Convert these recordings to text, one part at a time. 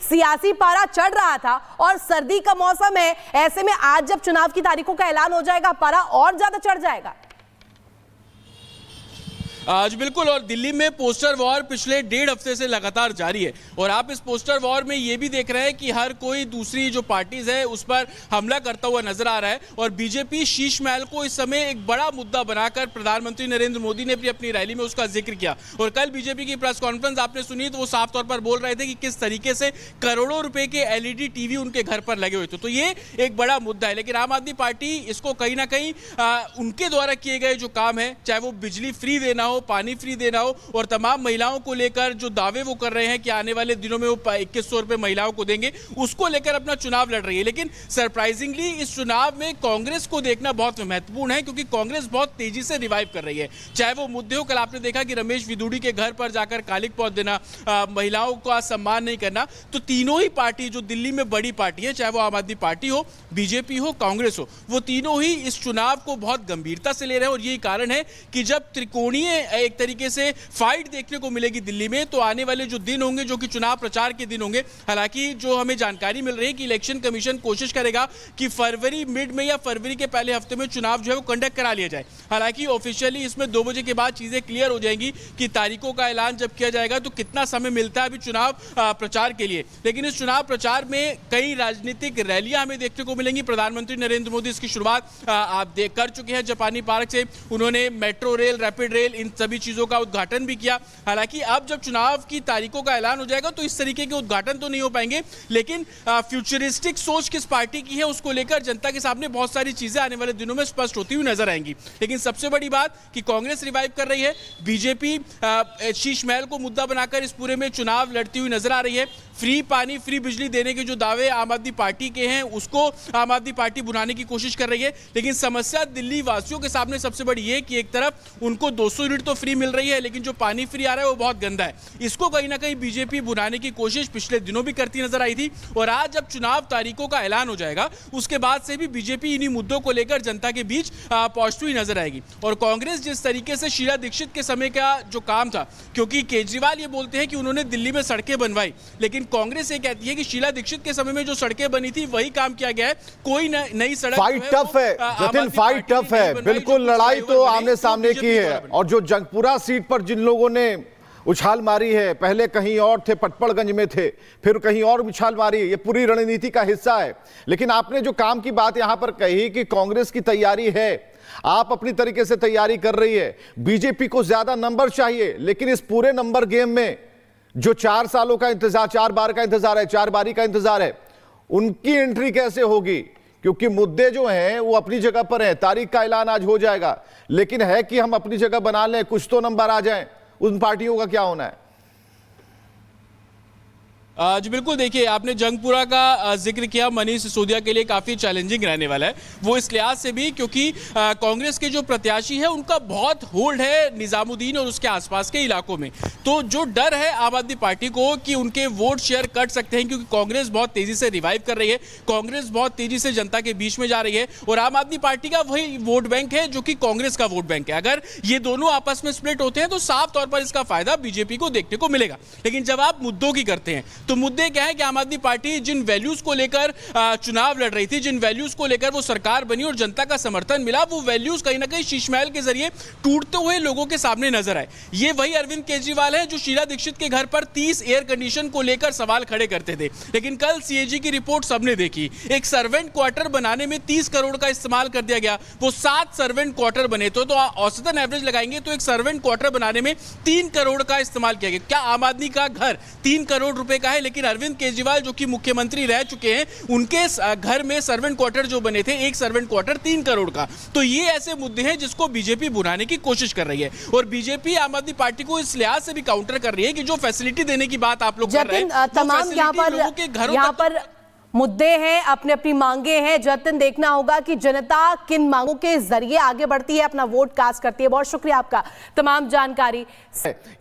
सियासी पारा चढ़ रहा था और सर्दी का मौसम है, ऐसे में आज जब चुनाव की तारीखों का ऐलान हो जाएगा पारा और ज्यादा चढ़ जाएगा। आज बिल्कुल, और दिल्ली में पोस्टर वॉर पिछले 1.5 हफ्ते से लगातार जारी है और आप इस पोस्टर वॉर में ये भी देख रहे हैं कि हर कोई दूसरी जो पार्टीज है उस पर हमला करता हुआ नजर आ रहा है। और बीजेपी शीश महल को इस समय एक बड़ा मुद्दा बनाकर प्रधानमंत्री नरेंद्र मोदी ने भी अपनी रैली में उसका जिक्र किया। और कल बीजेपी की प्रेस कॉन्फ्रेंस आपने सुनी तो वो साफ तौर पर बोल रहे थे कि किस तरीके से करोड़ों रुपए के एलईडी टीवी उनके घर पर लगे हुए थे। तो ये एक बड़ा मुद्दा है, लेकिन आम आदमी पार्टी इसको कहीं ना कहीं उनके द्वारा किए गए जो काम है, चाहे वो बिजली फ्री देना हो, पानी फ्री देना हो, और तमाम महिलाओं को लेकर जो दावे वो कर रहे हैं कि आने वाले दिनों में वो 2100 रुपए महिलाओं को देंगे, उसको लेकर अपना चुनाव लड़ रही है। लेकिन सरप्राइजिंगली इस चुनाव में कांग्रेस को देखना बहुत महत्वपूर्ण है, क्योंकि कांग्रेस बहुत तेजी से रिवाइव कर रही है। चाहे वो मुद्दे हो, कल आपने देखा कि रमेश विदुड़ी के घर पर जाकर कालिक पौध देना, महिलाओं का सम्मान नहीं करना, तो तीनों ही पार्टी जो दिल्ली में बड़ी पार्टी है, चाहे वो आम आदमी पार्टी हो, बीजेपी हो, कांग्रेस हो, वो तीनों ही इस चुनाव को बहुत गंभीरता से ले रहे हैं। और यही कारण है कि जब त्रिकोणीय एक तरीके से फाइट देखने को मिलेगी दिल्ली में, तो आने वाले जो दिन होंगे, जो कि चुनाव प्रचार के दिन होंगे, हालांकि जो हमें जानकारी मिल रही है कि इलेक्शन कमीशन कोशिश करेगा कि फरवरी मिड में या फरवरी के पहले हफ्ते में चुनाव जो है वो कंडक्ट करा लिया जाए। हालांकि ऑफिशियली इसमें 2 बजे के बाद चीजें क्लियर हो जाएंगी कि तारीखों का ऐलान जब किया जाएगा तो कितना समय मिलता है अभी चुनाव प्रचार के लिए। लेकिन इस चुनाव प्रचार में कई राजनीतिक रैलियां हमें देखने को मिलेंगी। प्रधानमंत्री नरेंद्र मोदी इसकी शुरुआत आप कर चुके हैं जापानी पार्क से। उन्होंने मेट्रो रेल, रैपिड रेल, इन सभी चीजों का उद्घाटन भी किया। हालांकि अब जब चुनाव की तारीखों का ऐलान हो जाएगा तो इस तरीके के उद्घाटन तो नहीं हो पाएंगे, लेकिन फ्यूचरिस्टिक सोच किस पार्टी की है उसको लेकर जनता के सामने बहुत सारी चीजें आने वाले दिनों में स्पष्ट होती हुई नजर आएंगी। लेकिन सबसे बड़ी बात कि कांग्रेस रिवाइव कर रही है, बीजेपी शीश महल को मुद्दा बनाकर इस पूरे में चुनाव लड़ती हुई नजर आ रही है। फ्री पानी, फ्री बिजली देने के जो दावे आम आदमी पार्टी के हैं उसको आम आदमी पार्टी बुलाने की कोशिश कर रही है। लेकिन समस्या दिल्ली वासियों के सामने सबसे बड़ी है कि एक तरफ उनको 200 यूनिट तो फ्री मिल रही है, लेकिन जो पानी फ्री आ रहा है वो बहुत गंदा है। इसको कहीं ना कहीं बीजेपी बुलाने की कोशिश पिछले दिनों भी करती नजर आई थी। और आज जब चुनाव तारीखों का ऐलान हो जाएगा उसके बाद से भी बीजेपी इन्हीं मुद्दों को लेकर जनता के बीच पहुंचती हुई नजर आएगी। और कांग्रेस जिस तरीके से शीला दीक्षित के समय का जो काम था, क्योंकि केजरीवाल ये बोलते हैं कि उन्होंने दिल्ली में सड़कें बनवाई, लेकिन कांग्रेस ये कहती है कि शीला दीक्षित के समय में जो सड़कें बनी थी वही काम किया गया है, कोई नई सड़क। फाइट टफ है जतिन, फाइट टफ है बिल्कुल। लड़ाई तो आमने सामने की है। और जो जंगपुरा सीट पर जिन लोगों ने उछाल मारी है, पहले कहीं और थे, पटपड़गंज में थे, फिर कहीं और उछाल मारी, ये पूरी रणनीति का हिस्सा है। लेकिन आपने जो काम की बात यहां पर कही कि कांग्रेस की तैयारी है, आप अपनी तरीके से तैयारी कर रही है, बीजेपी को ज्यादा नंबर चाहिए, लेकिन इस पूरे नंबर गेम में जो 4 सालों का इंतजार, 4 बार का इंतजार है, 4 बारी का इंतजार है, उनकी एंट्री कैसे होगी? क्योंकि मुद्दे जो हैं वो अपनी जगह पर हैं। तारीख का ऐलान आज हो जाएगा, लेकिन है कि हम अपनी जगह बना लें, कुछ तो नंबर आ जाएं, उन पार्टियों का क्या होना है? जी बिल्कुल, देखिए आपने जंगपुरा का जिक्र किया, मनीष सिसोदिया के लिए काफ़ी चैलेंजिंग रहने वाला है वो, इस लिहाज से भी क्योंकि कांग्रेस के जो प्रत्याशी है उनका बहुत होल्ड है निजामुद्दीन और उसके आसपास के इलाकों में। तो जो डर है आम आदमी पार्टी को कि उनके वोट शेयर कट सकते हैं, क्योंकि कांग्रेस बहुत तेजी से रिवाइव कर रही है, कांग्रेस बहुत तेजी से जनता के बीच में जा रही है, और आम आदमी पार्टी का वही वोट बैंक है जो कि कांग्रेस का वोट बैंक है। अगर ये दोनों आपस में स्प्लिट होते हैं तो साफ तौर पर इसका फायदा बीजेपी को देखने को मिलेगा। लेकिन जब आप मुद्दों की करते हैं तो मुद्दे क्या है कि आम आदमी पार्टी जिन वैल्यूज को लेकर चुनाव लड़ रही थी, जिन वैल्यूज को लेकर वो सरकार बनी और जनता का समर्थन मिला, वो वैल्यूज कहीं ना कहीं शीश महल के जरिए टूटते हुए लोगों के सामने नजर आए। ये वही अरविंद केजरीवाल है जो शीला दीक्षित के घर पर 30 एयर कंडीशन को लेकर सवाल खड़े करते थे। लेकिन कल सीएजी की रिपोर्ट सबने देखी, एक सर्वेंट क्वार्टर बनाने में 30 करोड़ का इस्तेमाल कर दिया गया, वो 7 सर्वेंट क्वार्टर बने। तो औसतन एवरेज लगाएंगे तो एक सर्वेंट क्वार्टर बनाने में 3 करोड़ का इस्तेमाल किया गया। क्या आम आदमी का घर 3 करोड़ रुपए का है? लेकिन अरविंद केजरीवाल जो कि मुख्यमंत्री रह चुके हैं, उनके घर में सर्वेंट क्वार्टर जो बने थे, एक सर्वेंट क्वार्टर 3 करोड़ का। तो ये ऐसे मुद्दे हैं जिसको बीजेपी बुलाने की कोशिश कर रही है, और बीजेपी आम आदमी पार्टी को इस लिहाज से भी काउंटर कर रही है कि जो फैसिलिटी देने की बात आप लोग कर रहे हैं, तमाम यहाँ पर मुद्दे हैं, अपनी अपनी मांगे हैं। जतिन, देखना होगा कि जनता किन मांगों के जरिए आगे बढ़ती है, अपना वोट कास्ट करती है। बहुत शुक्रिया आपका तमाम जानकारी।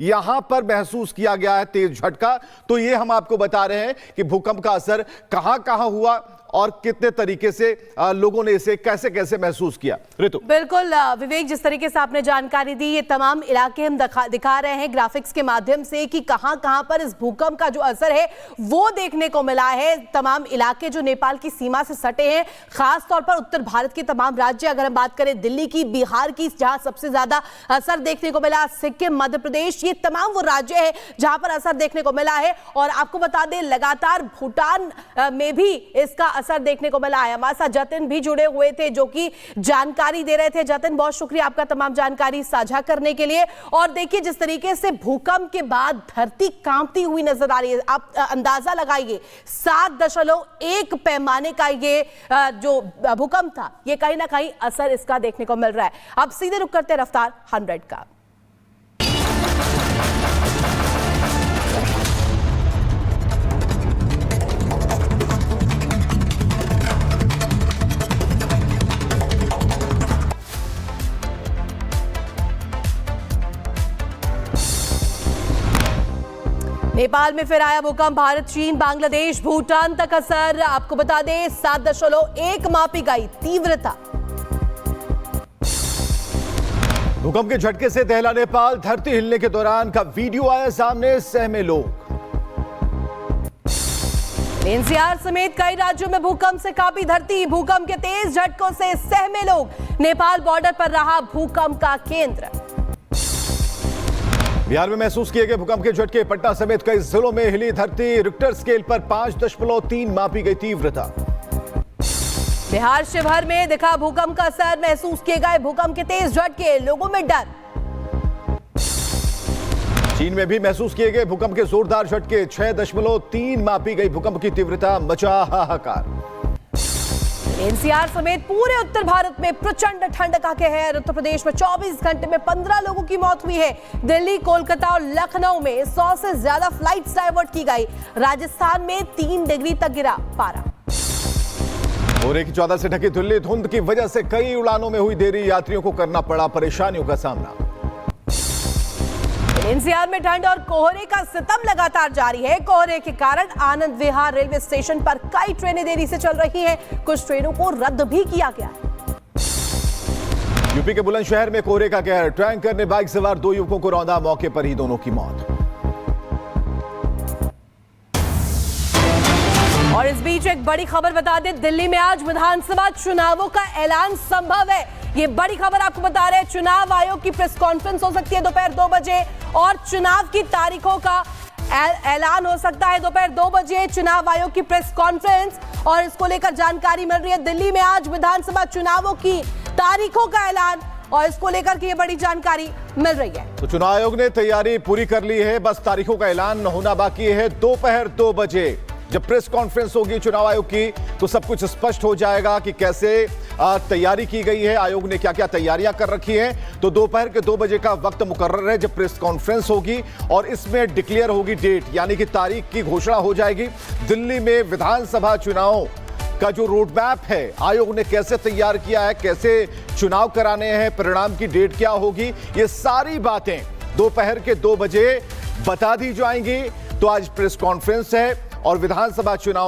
यहां पर महसूस किया गया है तेज झटका, तो ये हम आपको बता रहे हैं कि भूकंप का असर कहां कहां हुआ और कितने तरीके से लोगों ने इसे कैसे कैसे महसूस किया। ऋतु। बिल्कुल विवेक, जिस तरीके से आपने जानकारी दी, ये तमाम इलाके हम दिखा रहे हैं ग्राफिक्स के माध्यम से कि कहां कहां पर इस भूकंप का जो असर है वो देखने को मिला है। तमाम इलाके जो नेपाल की सीमा से सटे हैं, खास तौर पर उत्तर भारत के तमाम राज्य, अगर हम बात करें दिल्ली की, बिहार की, जहां सबसे ज्यादा असर देखने को मिला, सिक्किम, मध्य प्रदेश, ये तमाम वो राज्य है जहां पर असर देखने को मिला है। और आपको बता दें, लगातार भूटान में भी इसका असर देखने को मिला है। हमारे साथ जतिन भी जुड़े हुए थे जो कि जानकारी दे रहे थे। जतिन, बहुत शुक्रिया आपका तमाम जानकारी साझा करने के लिए। और देखिए, जिस तरीके से भूकंप के बाद धरती कांपती हुई नजर आ रही है, आप अंदाजा लगाइए 7.1 पैमाने का ये जो भूकंप था, ये कहीं ना कहीं असर इसका देखने को मिल रहा है। अब सीधे रुक करते रफ्तार 100 का। नेपाल में फिर आया भूकंप, भारत, चीन, बांग्लादेश, भूटान तक असर। आपको बता दें 7.1 मापी गई तीव्रता। भूकंप के झटके से दहला नेपाल, धरती हिलने के दौरान का वीडियो आया सामने, सहमे लोग। एनसीआर समेत कई राज्यों में भूकंप से कांपी धरती, भूकंप के तेज झटकों से सहमे लोग। नेपाल बॉर्डर पर रहा भूकंप का केंद्र। बिहार में महसूस किए गए भूकंप के झटके, पटना समेत कई जिलों में हिली धरती, रिक्टर स्केल पर 5.3 मापी गई तीव्रता। बिहार शिवहर में दिखा भूकंप का असर, महसूस किए गए भूकंप के तेज झटके, लोगों में डर। चीन में भी महसूस किए गए भूकंप के जोरदार झटके, 6.3 मापी गई भूकंप की तीव्रता, मचा हाहाकार। एनसीआर समेत पूरे उत्तर भारत में प्रचंड ठंड का कहर। उत्तर प्रदेश में 24 घंटे में 15 लोगों की मौत हुई है। दिल्ली, कोलकाता और लखनऊ में 100 से ज्यादा फ्लाइट्स डाइवर्ट की गई। राजस्थान में 3 डिग्री तक गिरा पारा। कोहरे की 14 से ढकी दिल्ली, धुंध की वजह से कई उड़ानों में हुई देरी, यात्रियों को करना पड़ा परेशानियों का सामना। एनसीआर में ठंड और कोहरे का सितम लगातार जारी है। कोहरे के कारण आनंद विहार रेलवे स्टेशन पर कई ट्रेनें देरी से चल रही हैं। कुछ ट्रेनों को रद्द भी किया गया है। यूपी के बुलंदशहर में कोहरे का कहर, टैंकर ने बाइक सवार 2 युवकों को रौंदा, मौके पर ही दोनों की मौत। और इस बीच एक बड़ी खबर बता दें, दिल्ली में आज विधानसभा चुनावों का ऐलान संभव है। ये बड़ी खबर आपको बता रहे हैं। चुनाव आयोग की प्रेस कॉन्फ्रेंस हो सकती है दोपहर 2 बजे और चुनाव की तारीखों का ऐलान हो सकता है दोपहर 2 बजे। चुनाव आयोग की प्रेस कॉन्फ्रेंस और इसको लेकर जानकारी मिल रही है। दिल्ली में आज विधानसभा चुनावों की तारीखों का ऐलान और इसको लेकर के ये बड़ी जानकारी मिल रही है। तो चुनाव आयोग ने तैयारी पूरी कर ली है, बस तारीखों का ऐलान होना बाकी है। दोपहर 2 बजे जब प्रेस कॉन्फ्रेंस होगी चुनाव आयोग की, तो सब कुछ स्पष्ट हो जाएगा कि कैसे तैयारी की गई है, आयोग ने क्या क्या तैयारियां कर रखी हैं। तो दोपहर के 2 बजे का वक्त मुकर्रर है जब प्रेस कॉन्फ्रेंस होगी और इसमें डिक्लेयर होगी डेट, यानी कि तारीख की घोषणा हो जाएगी। दिल्ली में विधानसभा चुनाव का जो रोड मैप है, आयोग ने कैसे तैयार किया है, कैसे चुनाव कराने हैं, परिणाम की डेट क्या होगी, ये सारी बातें दोपहर के 2 बजे बता दी जाएंगी। तो आज प्रेस कॉन्फ्रेंस है और विधानसभा चुनाव